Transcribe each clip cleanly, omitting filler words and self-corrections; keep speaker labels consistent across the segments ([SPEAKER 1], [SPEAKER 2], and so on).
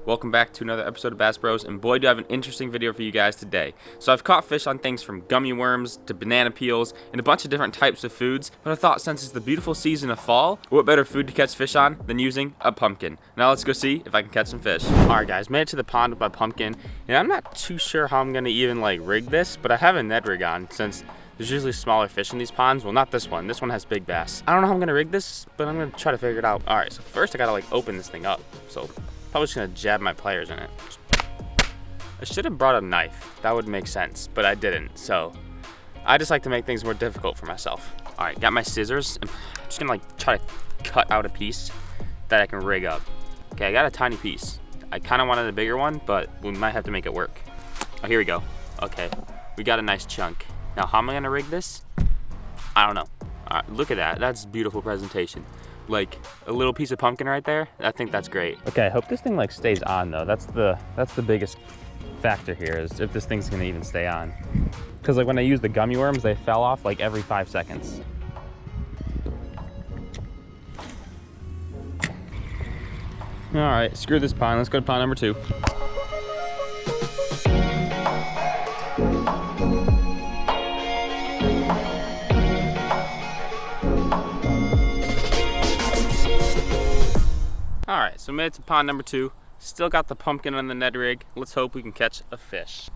[SPEAKER 1] Welcome back to another episode of Bass Bros, and boy do I have an interesting video for you guys today. So I've caught fish on things from gummy worms to banana peels and a bunch of different types of foods, but I thought since it's the beautiful season of fall, what better food to catch fish on than using a pumpkin. Now let's go see if I can catch some fish. Alright guys, made it to the pond with my pumpkin, and I'm not too sure how I'm going to even rig this, but I have a Ned rig on since there's usually smaller fish in these ponds. Well, not this one. This one has big bass. I don't know how I'm going to rig this, but I'm going to try to figure it out. Alright, so first I got to open this thing up. So probably just gonna jab my pliers in it. I should have brought a knife. That would make sense, but I didn't. So I just like to make things more difficult for myself. All right, got my scissors. I'm just gonna try to cut out a piece that I can rig up. Okay, I got a tiny piece. I kind of wanted a bigger one, but we might have to make it work. Oh, here we go. Okay, we got a nice chunk. Now, how am I gonna rig this? I don't know. All right, look at that. That's beautiful presentation. Like a little piece of pumpkin right there. I think that's great. Okay, I hope this thing stays on though. That's the biggest factor here, is if this thing's gonna even stay on. Because when I used the gummy worms, they fell off every 5 seconds. All right, screw this pond. Let's go to pond number 2. Alright, so made it to pond number 2. Still got the pumpkin on the Ned rig. Let's hope we can catch a fish.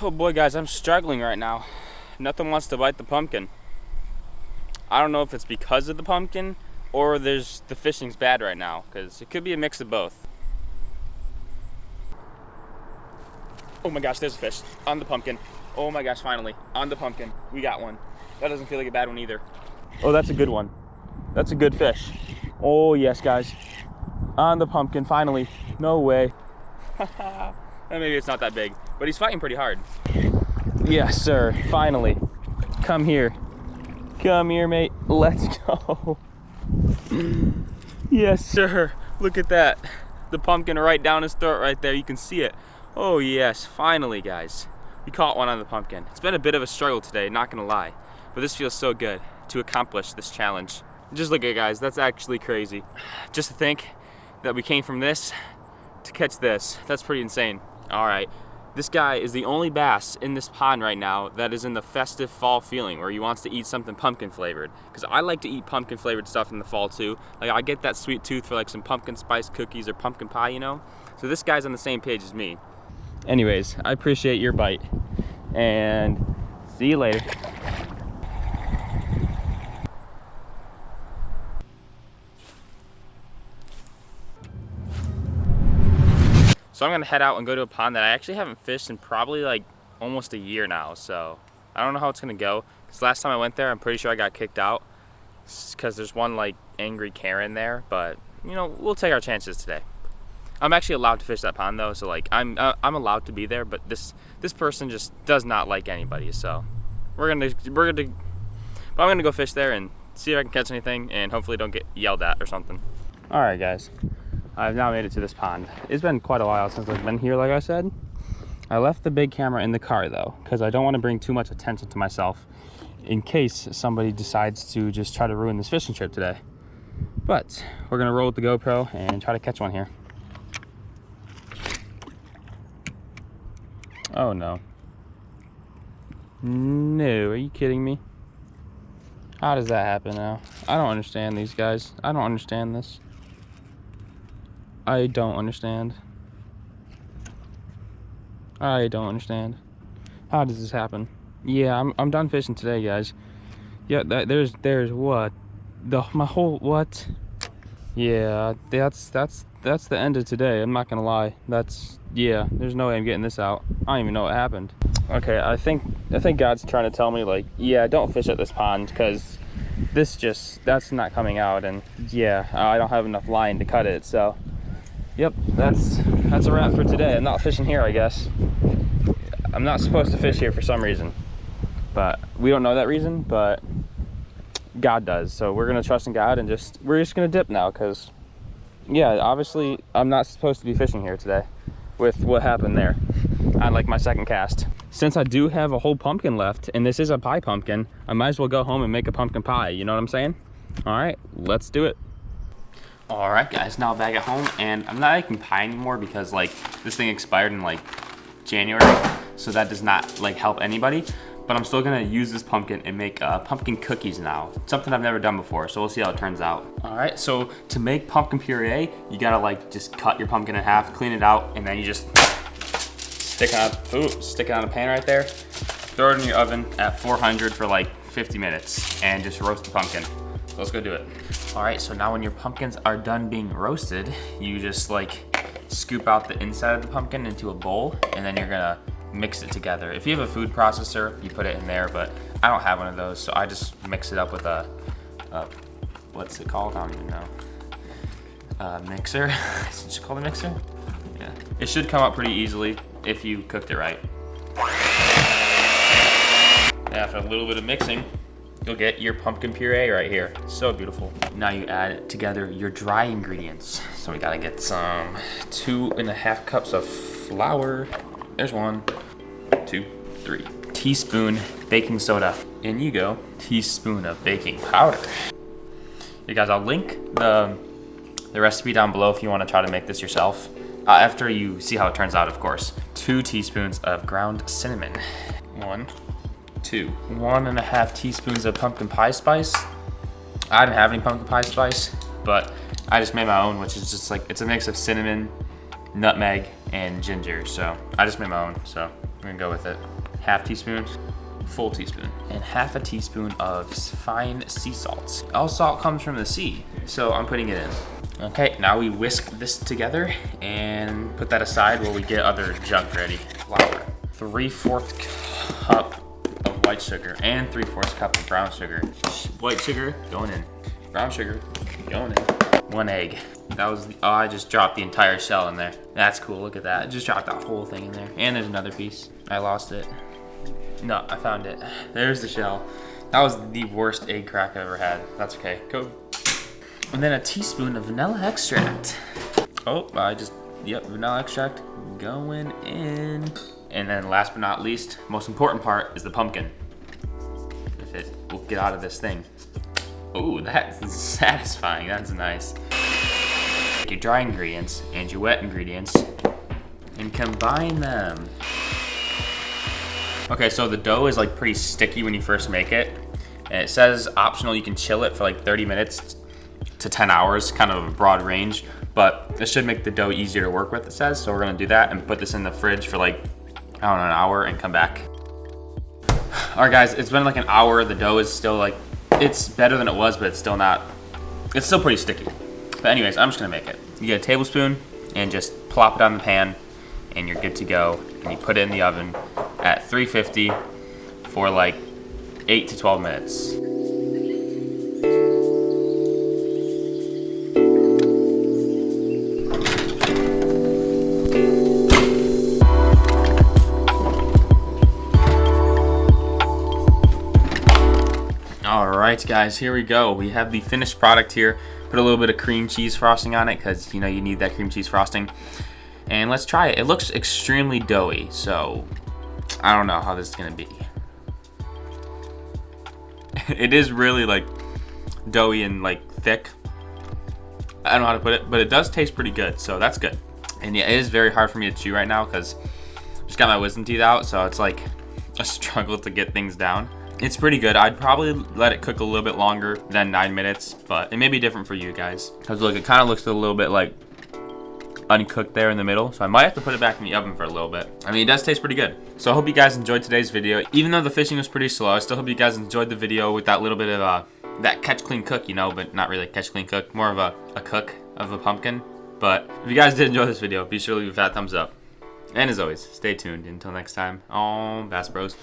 [SPEAKER 1] Oh boy guys, I'm struggling right now. Nothing wants to bite the pumpkin. I don't know if it's because of the pumpkin or the fishing's bad right now, because it could be a mix of both. Oh my gosh, there's a fish on the pumpkin. Oh my gosh, finally, on the pumpkin. We got one. That doesn't feel like a bad one either. Oh, that's a good one. That's a good fish. Oh yes, guys. On the pumpkin, finally. No way. Maybe it's not that big, but he's fighting pretty hard. Yes, sir, finally. Come here. Come here, mate. Let's go. Yes, sir. Look at that. The pumpkin right down his throat right there. You can see it. Oh yes, finally, guys. We caught one on the pumpkin. It's been a bit of a struggle today, not gonna lie, but this feels so good to accomplish this challenge. Just look at it, guys, that's actually crazy. Just to think that we came from this to catch this, that's pretty insane. All right, this guy is the only bass in this pond right now that is in the festive fall feeling, where he wants to eat something pumpkin flavored. Because I like to eat pumpkin flavored stuff in the fall too. I get that sweet tooth for some pumpkin spice cookies or pumpkin pie, you know? So this guy's on the same page as me. Anyways, I appreciate your bite, and see you later. So I'm gonna head out and go to a pond that I actually haven't fished in probably almost a year now, so I don't know how it's gonna go. Because last time I went there, I'm pretty sure I got kicked out because there's one angry Karen there, but we'll take our chances today. I'm actually allowed to fish that pond though, so I'm allowed to be there, but this person just does not like anybody. So I'm gonna go fish there and see if I can catch anything, and hopefully don't get yelled at or something. All right, guys, I've now made it to this pond. It's been quite a while since I've been here, like I said. I left the big camera in the car though, because I don't want to bring too much attention to myself in case somebody decides to just try to ruin this fishing trip today. But we're gonna roll with the GoPro and try to catch one here. Oh no. No, are you kidding me? How does that happen now? I don't understand these guys. I don't understand this. I don't understand. I don't understand. How does this happen? Yeah, I'm done fishing today, guys. Yeah, there's what? My whole what? Yeah, that's the end of today. I'm not gonna lie. Yeah, there's no way I'm getting this out. I don't even know what happened. Okay, I think God's trying to tell me yeah, don't fish at this pond, because that's not coming out, and yeah, I don't have enough line to cut it. So yep, that's a wrap for today. I'm not fishing here, I guess. I'm not supposed to fish here for some reason, but we don't know that reason, but God does. So we're gonna trust in God, and we're just gonna dip now, because yeah, obviously I'm not supposed to be fishing here today with what happened there on my second cast. since I do have a whole pumpkin left, and this is a pie pumpkin, I might as well go home and make a pumpkin pie, you know what I'm saying? All right, let's do it. All right, guys, now back at home, and I'm not making pie anymore because like this thing expired in like January, so that does not like help anybody. But I'm still gonna use this pumpkin and make pumpkin cookies now. Something I've never done before, so we'll see how it turns out. All right, so to make pumpkin puree, you gotta like just cut your pumpkin in half, clean it out, and then you just stick it on a pan right there. Throw it in your oven at 400 for like 50 minutes, and just roast the pumpkin. So let's go do it. All right, so now when your pumpkins are done being roasted, you just like scoop out the inside of the pumpkin into a bowl, and then you're gonna mix it together. If you have a food processor, you put it in there, but I don't have one of those, so I just mix it up with a what's it called? I don't even know. Mixer. Is it just called a mixer? Yeah. It should come out pretty easily if you cooked it right. After a little bit of mixing, you'll get your pumpkin puree right here. So beautiful. Now you add together your dry ingredients. So we gotta get some 2.5 cups of flour. There's 1, 2, 3. Teaspoon baking soda. In you go. Teaspoon of baking powder. You guys, I'll link the recipe down below if you want to try to make this yourself. After you see how it turns out, of course. 2 teaspoons of ground cinnamon. 1, 2. 1.5 teaspoons of pumpkin pie spice. I didn't have any pumpkin pie spice, but I just made my own, which is just like, it's a mix of cinnamon, nutmeg, and ginger. So I just made my own, so I'm gonna go with it. 1/2 teaspoon, full teaspoon, and 1/2 teaspoon of fine sea salt. All salt comes from the sea, so I'm putting it in. Okay, now we whisk this together and put that aside while we get other junk ready. Flour, 3/4 cup of white sugar, and 3/4 cup of brown sugar. White sugar going in, brown sugar going in. 1 egg. That was, oh, I just dropped the entire shell in there. That's cool, look at that. I just dropped that whole thing in there. And there's another piece. I lost it. No, I found it. There's the shell. That was the worst egg crack I've ever had. That's okay, go. And then a teaspoon of vanilla extract. Oh, vanilla extract going in. And then last but not least, most important part is the pumpkin. If it will get out of this thing. Oh, that's satisfying, that's nice. Take your dry ingredients and your wet ingredients and combine them. Okay, so the dough is like pretty sticky when you first make it. And it says optional, you can chill it for like 30 minutes to 10 hours, kind of a broad range, but this should make the dough easier to work with, it says. So we're gonna do that and put this in the fridge for like, I don't know, an hour and come back. All right, guys, it's been like an hour. The dough is still like, it's better than it was, but it's still pretty sticky. But anyways, I'm just gonna make it. You get a tablespoon and just plop it on the pan and you're good to go. And you put it in the oven at 350 for like 8 to 12 minutes. All right, guys, here we go. We have the finished product here. Put a little bit of cream cheese frosting on it because, you know, you need that cream cheese frosting. And let's try it. It looks extremely doughy, so I don't know how this is gonna be. It is really like doughy and like thick. I don't know how to put it, but it does taste pretty good, so that's good. And yeah, it is very hard for me to chew right now because I just got my wisdom teeth out, so it's like a struggle to get things down. It's pretty good. I'd probably let it cook a little bit longer than 9 minutes, but it may be different for you guys. Because look, it kind of looks a little bit like uncooked there in the middle, so I might have to put it back in the oven for a little bit. I mean, it does taste pretty good. So I hope you guys enjoyed today's video. Even though the fishing was pretty slow, I still hope you guys enjoyed the video with that little bit of that catch, clean, cook, you know, but not really catch, clean, cook. More of a cook of a pumpkin. But if you guys did enjoy this video, be sure to leave a fat thumbs up. And as always, stay tuned. Until next time, on Bass Bros.